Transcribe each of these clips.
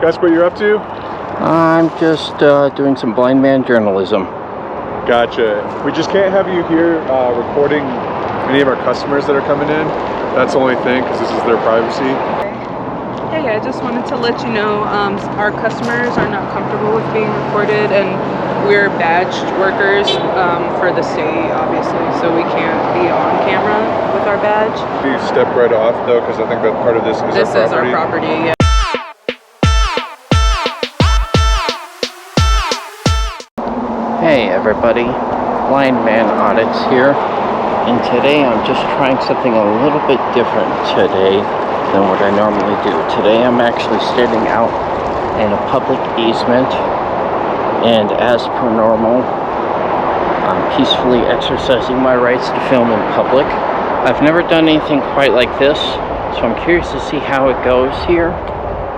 Guess what you're up to? I'm just doing some blind man journalism. Gotcha. We just can't have you here recording any of our customers that are coming in. That's the only thing, because this is their privacy. Hey, I just wanted to let you know our customers are not comfortable with being recorded, and we're badged workers for the state, obviously, so we can't be on camera with our badge. You step right off, though, because I think that part of this is our property. Yeah. Hey everybody, Blind Man Audits here, and today I'm just trying something a little bit different today than what I normally do. Today I'm actually standing out in a public easement, and as per normal, I'm peacefully exercising my rights to film in public. I've never done anything quite like this, so I'm curious to see how it goes here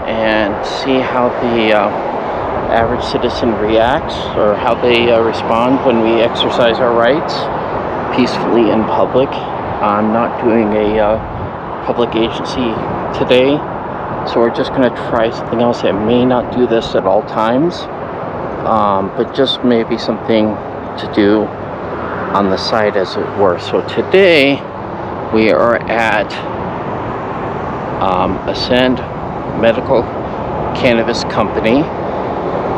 and see how the average citizen reacts, or how they respond when we exercise our rights peacefully in public. I'm not doing a public agency today, so we're just going to try something else. I may not do this at all times, but just maybe something to do on the side, as it were. So today we are at Ascend Medical Cannabis Company.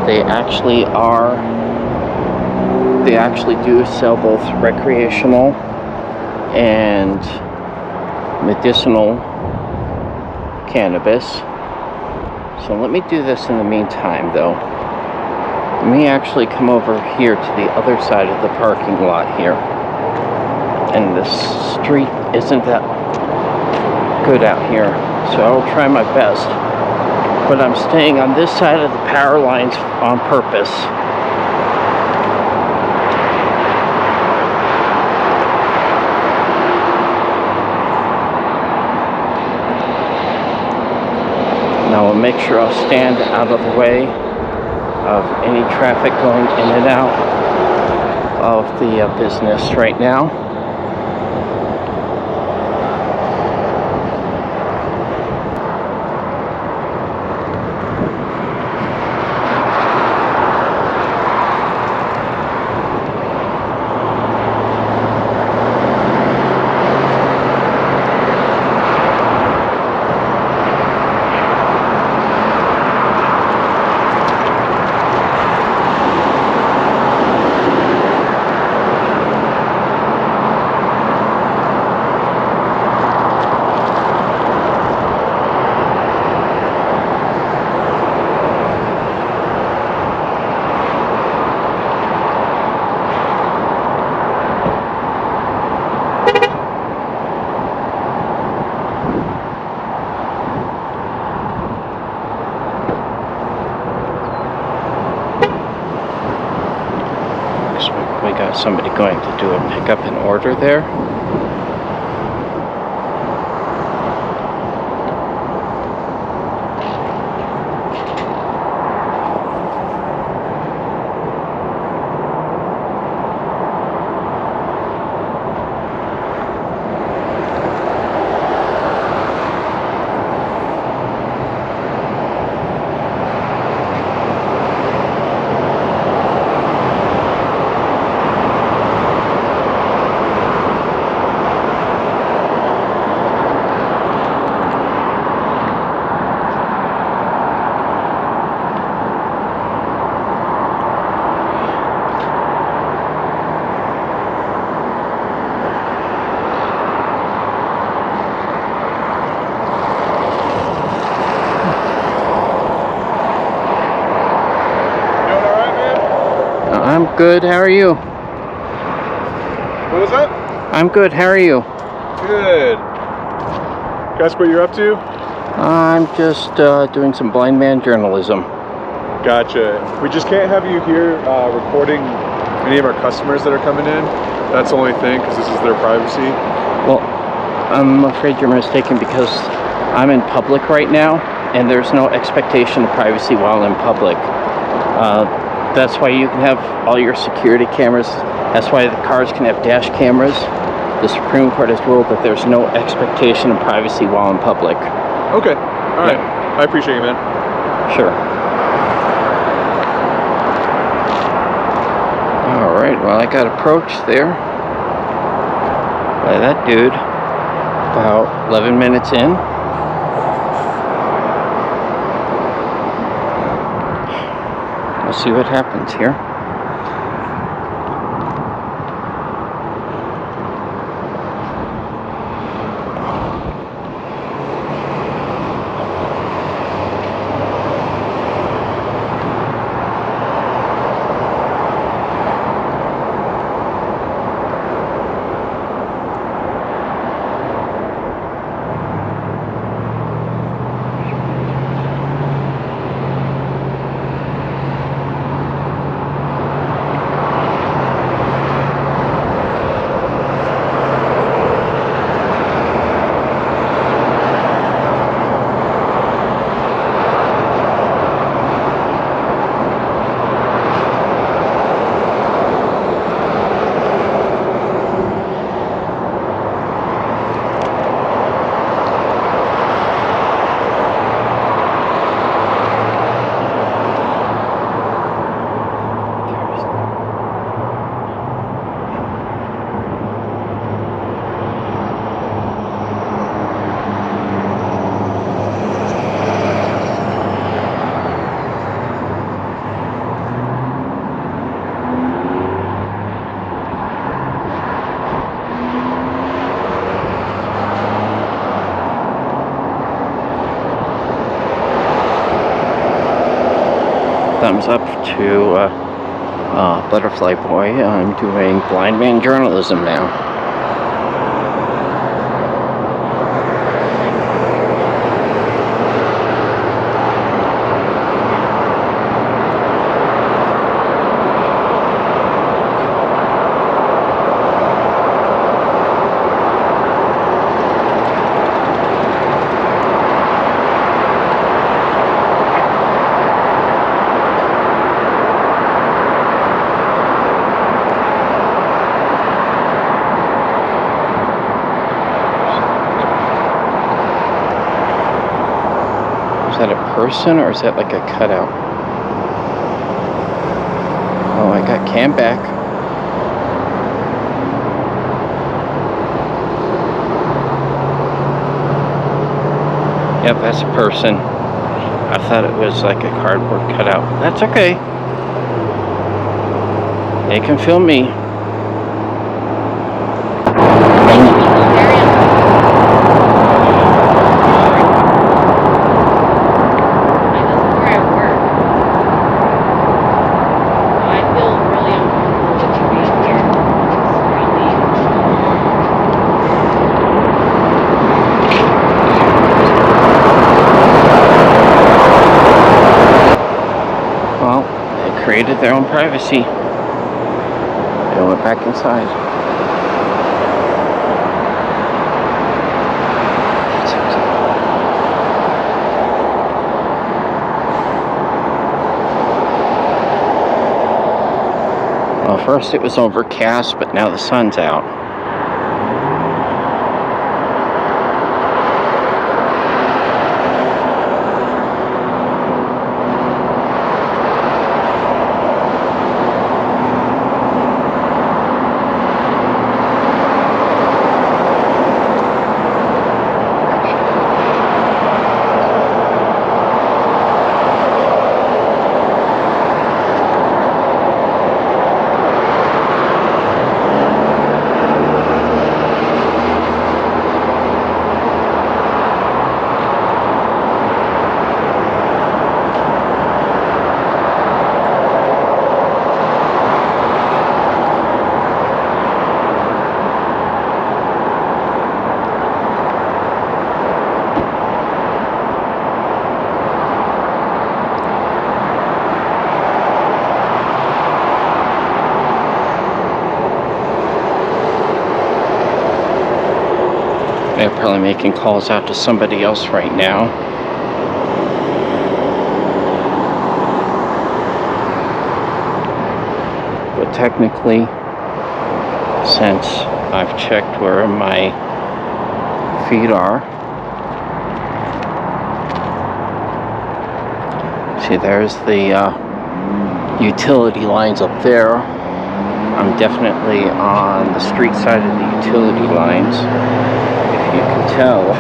They actually do sell both recreational and medicinal cannabis. So let me do this in the meantime, though. Let me actually come over here to the other side of the parking lot here. And the street isn't that good out here, so I'll try my best. But I'm staying on this side of the power lines on purpose. Now I'll make sure I'll stand out of the way of any traffic going in and out of the business right now. We got somebody going to do a pickup and order there. I'm good, how are you? What was that? I'm good, how are you? Good. Guess what you're up to? I'm just doing some blind man journalism. Gotcha. We just can't have you here recording any of our customers that are coming in. That's the only thing, because this is their privacy. Well, I'm afraid you're mistaken, because I'm in public right now, and there's no expectation of privacy while in public. That's why you can have all your security cameras. That's why the cars can have dash cameras. The Supreme Court has ruled that there's no expectation of privacy while in public. Okay. All right. I appreciate you, man. Sure. Alright, well, I got approached there by that dude about 11 minutes in. We'll see what happens here. Thumbs up to Butterfly Boy. I'm doing blind man journalism now. Is that a person or is that like a cutout? Oh, I got Cam back. Yep, that's a person. I thought it was like a cardboard cutout. That's okay. They can film me. Created their own privacy. They went back inside. Well, first it was overcast, but now the sun's out. They're probably making calls out to somebody else right now. But technically, since I've checked where my feet are, See, there's the utility lines up there. I'm definitely on the street side of the utility lines, if you can tell.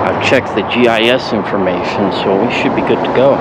I've checked the GIS information, so we should be good to go.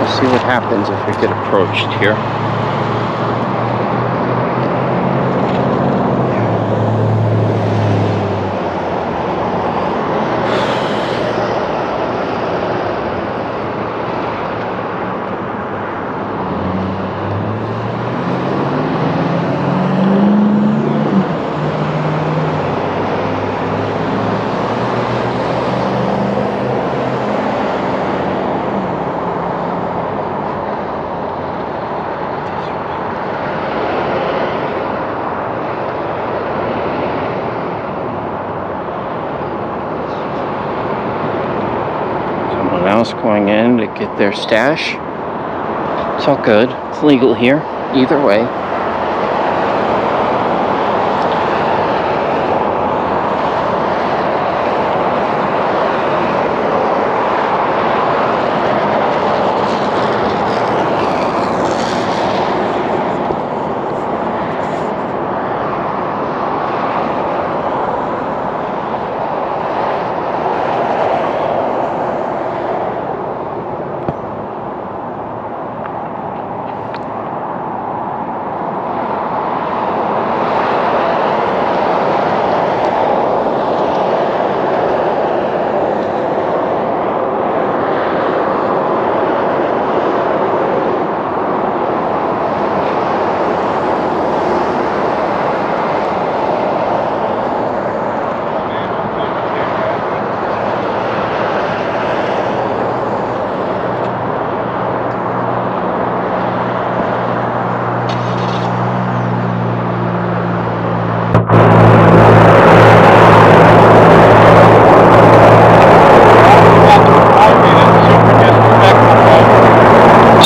See what happens if we get approached here. Else going in to get their stash. It's all good. It's legal here. Either way.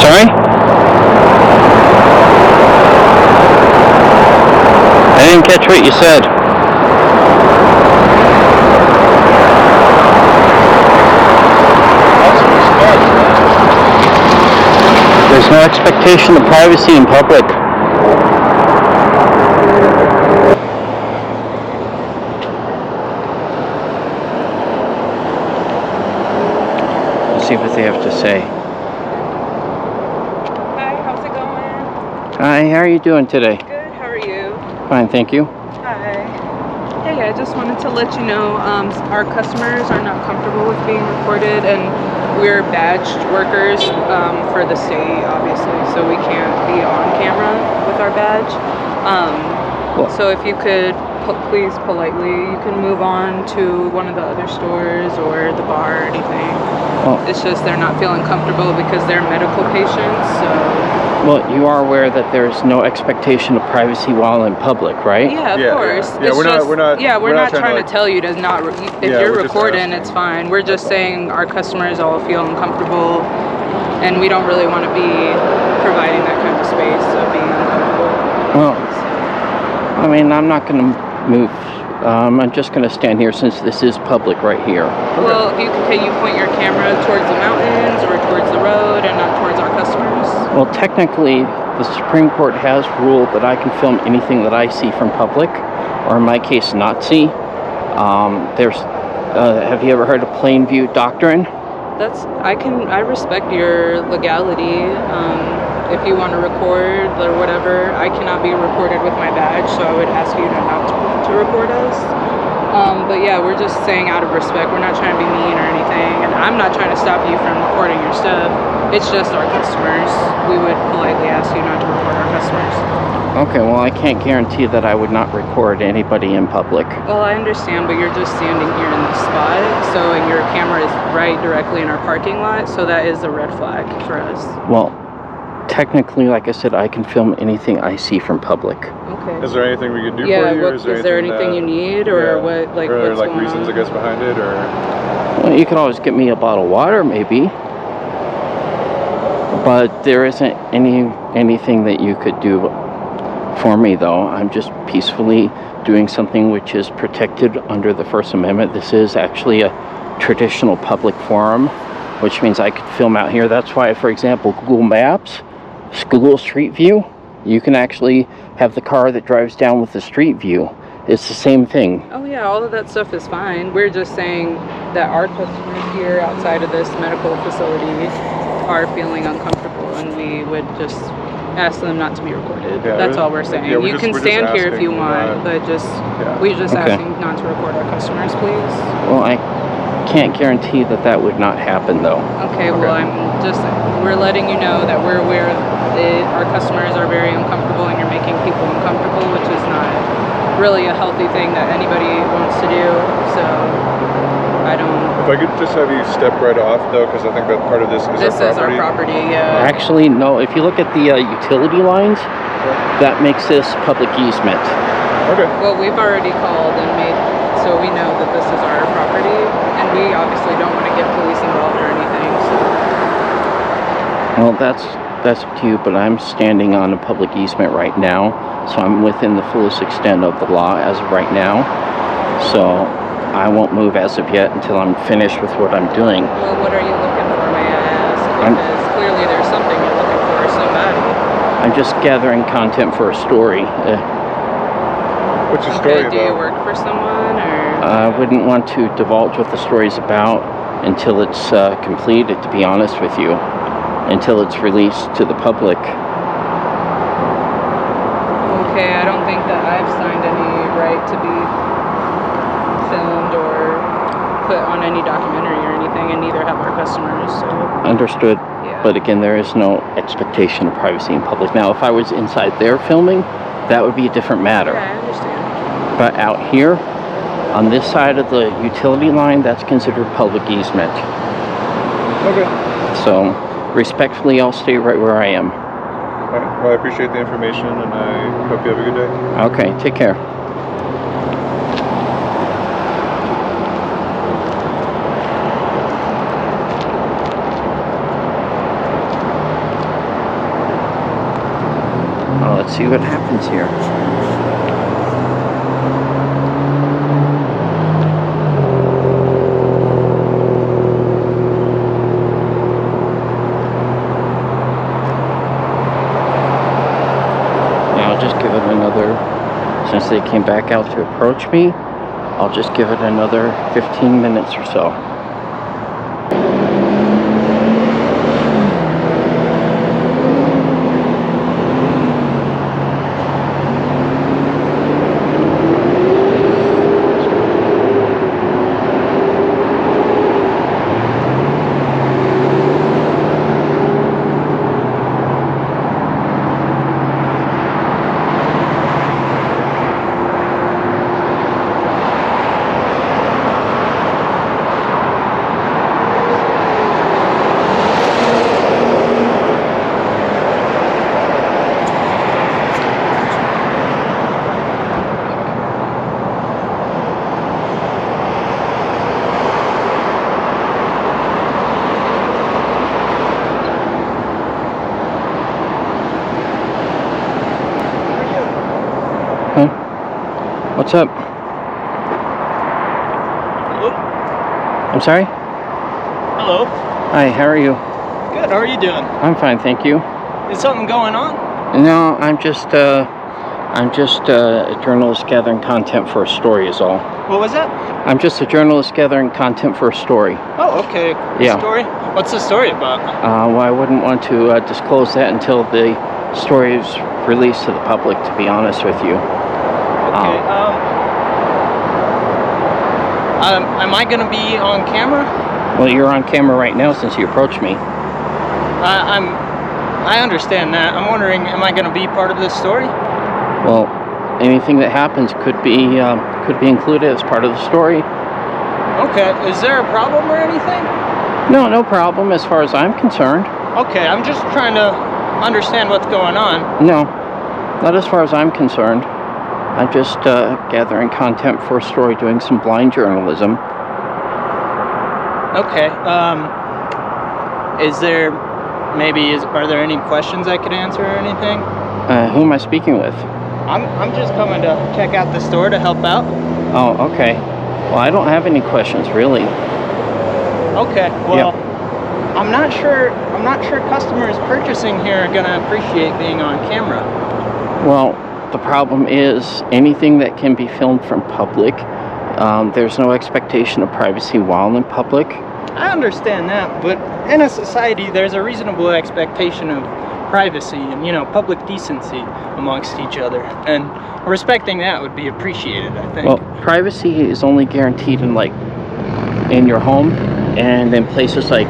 Sorry? I didn't catch what you said. There's no expectation of privacy in public. Let's see what they have to say. Hi, how are you doing today? Good, how are you? Fine, thank you. Hi. Hey, I just wanted to let you know our customers are not comfortable with being recorded, and we're badged workers for the state, obviously, so we can't be on camera with our badge. So if you could please politely, you can move on to one of the other stores or the bar or anything. It's just they're not feeling comfortable because they're medical patients, so... Well, you are aware that there's no expectation of privacy while in public, right? Yeah, of course. Yeah, we're not trying to tell you to not. If you're recording, it's fine. We're just saying our customers all feel uncomfortable, and we don't really want to be providing that kind of space of being uncomfortable. Well, I mean, I'm not going to move I'm just going to stand here since this is public right here. Well, if you can you point your camera towards the mountains or towards the road and not towards our customers? Well, technically, the Supreme Court has ruled that I can film anything that I see from public, or in my case, not see. Have you ever heard of plain view doctrine? I respect your legality. If you want to record or whatever, I cannot be recorded with my badge, so I would ask you not to record us. But yeah, we're just saying out of respect. We're not trying to be mean or anything, and I'm not trying to stop you from recording your stuff. It's just our customers. We would politely ask you not to record our customers. Okay, well, I can't guarantee that I would not record anybody in public. Well, I understand, but you're just standing here in this spot, and your camera is right directly in our parking lot, so that is a red flag for us. Well, technically, like I said, I can film anything I see from public. Okay. Is there anything we could do Yeah, for you? is there anything you need, or what? Like, or what's like going reasons, on? I guess, behind it, or Well, you could always get me a bottle of water, maybe. But there isn't anything that you could do for me, though. I'm just peacefully doing something which is protected under the First Amendment. This is actually a traditional public forum, which means I could film out here. That's why, for example, Google Maps, Google Street View, you can actually have the car that drives down with the street view. It's the same thing. Oh yeah, all of that stuff is fine. We're just saying that our customers here outside of this medical facility are feeling uncomfortable, and we would just ask them not to be recorded. Yeah, That's all we're saying. yeah, You can we're stand just here if you asking, want, but we're just Okay. asking not to record our customers, please. Well, I can't guarantee that would not happen, though. Okay, well, we're letting you know that we're aware of it. Our customers are very uncomfortable, and you're making people uncomfortable, which is not really a healthy thing that anybody wants to do. So I don't. if I could just have you step right off, though, because I think that part of this is Our property. Yeah. Actually, no. If you look at the utility lines, that makes this public easement. Okay. Well, we've already called and made so we know that this is our property, and we obviously don't want to get police involved or anything. So. Well, that's up to you, but I'm standing on a public easement right now, so I'm within the fullest extent of the law as of right now. So I won't move as of yet until I'm finished with what I'm doing. Well, what are you looking for, may I ask? Because clearly there's something you're looking for, somebody. I'm just gathering content for a story. What's your story Do you about? work for someone, or? I wouldn't want to divulge what the story's about until it's completed, to be honest with you. Until it's released to the public. Okay, I don't think that I've signed any right to be filmed or put on any documentary or anything, and neither have our customers, so. Understood. Yeah. But again, there is no expectation of privacy in public. Now, if I was inside there filming, that would be a different matter. Yeah, I understand. But out here, on this side of the utility line, that's considered public easement. Okay. So, respectfully, I'll stay right where I am. All right. Well, I appreciate the information, and I hope you have a good day. Okay, take care. Well, let's see what happens here. Since they came back out to approach me, I'll just give it another 15 minutes or so. What's up? Hello? I'm sorry? Hello? Hi, how are you? Good, how are you doing? I'm fine, thank you. Is something going on? No, I'm just a journalist gathering content for a story is all. What was that? I'm just a journalist gathering content for a story. Oh, okay. Yeah. Story? What's the story about? Well, I wouldn't want to disclose that until the story is released to the public, to be honest with you. Okay, am I gonna be on camera? Well, you're on camera right now since you approached me. I understand that. I'm wondering, am I gonna be part of this story? Well, anything that happens could be included as part of the story. Okay, is there a problem or anything? No, no problem as far as I'm concerned. Okay, I'm just trying to understand what's going on. No, not as far as I'm concerned. I'm just gathering content for a story, doing some blind journalism. Okay, are there any questions I could answer or anything? Who am I speaking with? I'm just coming to check out the store to help out. Oh, okay. Well, I don't have any questions, really. Okay, well, I'm not sure customers purchasing here are gonna appreciate being on camera. Well, the problem is anything that can be filmed from public, there's no expectation of privacy while in public. I understand that, but in a society, there's a reasonable expectation of privacy and, public decency amongst each other. And respecting that would be appreciated, I think. Well, privacy is only guaranteed in your home and in places like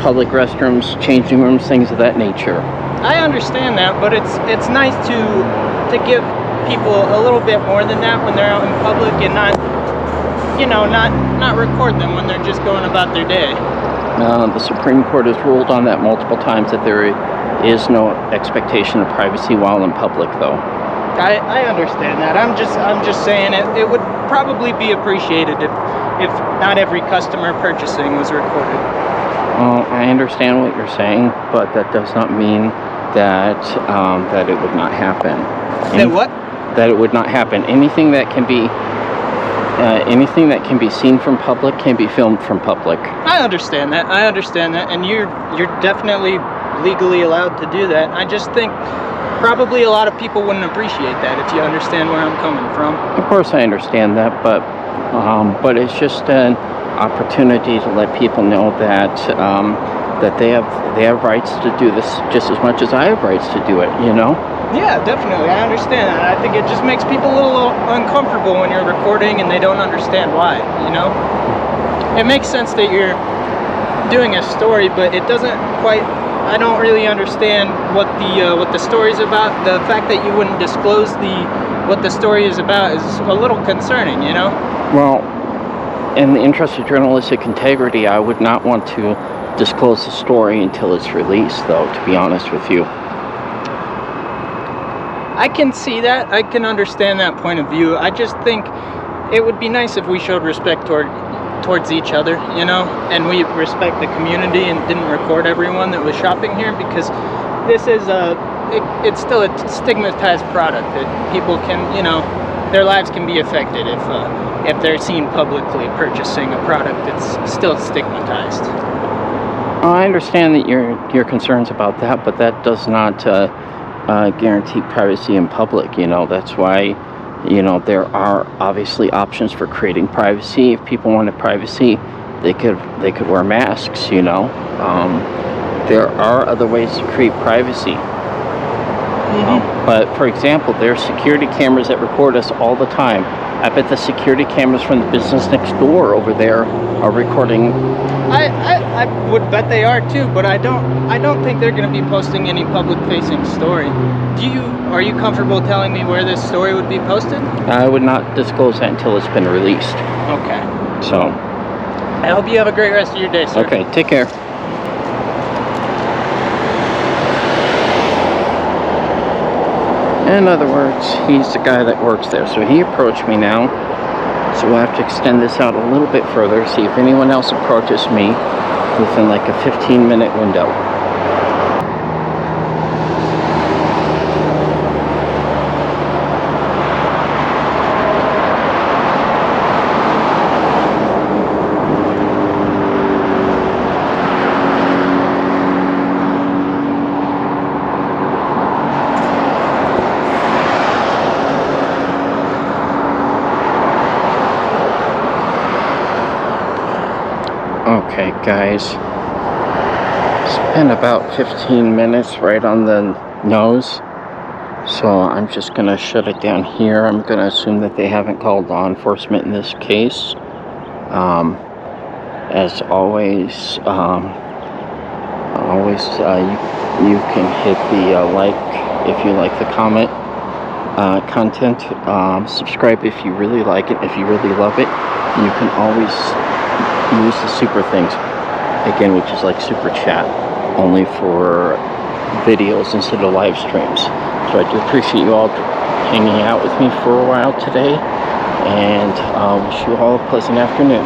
public restrooms, changing rooms, things of that nature. I understand that, but it's nice to give people a little bit more than that when they're out in public and not record them when they're just going about their day. The Supreme Court has ruled on that multiple times that there is no expectation of privacy while in public, though. I understand that. I'm just saying it would probably be appreciated if not every customer purchasing was recorded. Well, I understand what you're saying, but that does not mean that it would not happen. That what? That it would not happen. Anything that can be seen from public can be filmed from public. I understand that, and you're definitely legally allowed to do that. I just think probably a lot of people wouldn't appreciate that, if you understand where I'm coming from. Of course I understand that, but it's just an opportunity to let people know that they have rights to do this just as much as I have rights to do it, Yeah, definitely. I understand that. I think it just makes people a little uncomfortable when you're recording and they don't understand why, It makes sense that you're doing a story, but it doesn't quite... I don't really understand what the story's about. The fact that you wouldn't disclose what the story is about is a little concerning, Well, in the interest of journalistic integrity, I would not want to disclose the story until it's released, though, to be honest with you. I can see that. I can understand that point of view. I just think it would be nice if we showed respect towards each other, and we respect the community and didn't record everyone that was shopping here, because this is it's still a stigmatized product that people can, their lives can be affected if they're seen publicly purchasing a product that's still stigmatized. I understand that your concerns about that, but that does not guarantee privacy in public. That's why there are obviously options for creating privacy. If people wanted privacy, they could wear masks. There are other ways to create privacy. But for example, there are security cameras that record us all the time. I bet the security cameras from the business next door over there are recording. I would bet they are too, but I don't think they're going to be posting any public-facing story. Are you comfortable telling me where this story would be posted? I would not disclose that until it's been released. Okay. So. I hope you have a great rest of your day, sir. Okay, take care. In other words, he's the guy that works there. So he approached me now. So we'll have to extend this out a little bit further, see if anyone else approaches me within like a 15-minute window. Okay, guys. It's been about 15 minutes right on the nose. So I'm just gonna shut it down here. I'm gonna assume that they haven't called law enforcement in this case. As always, you can hit the like if you like the comment content. Subscribe if you really like it. If you really love it, you can always use the super things again, which is like super chat, only for videos instead of live streams. So I do appreciate you all hanging out with me for a while today, and wish you all a pleasant afternoon.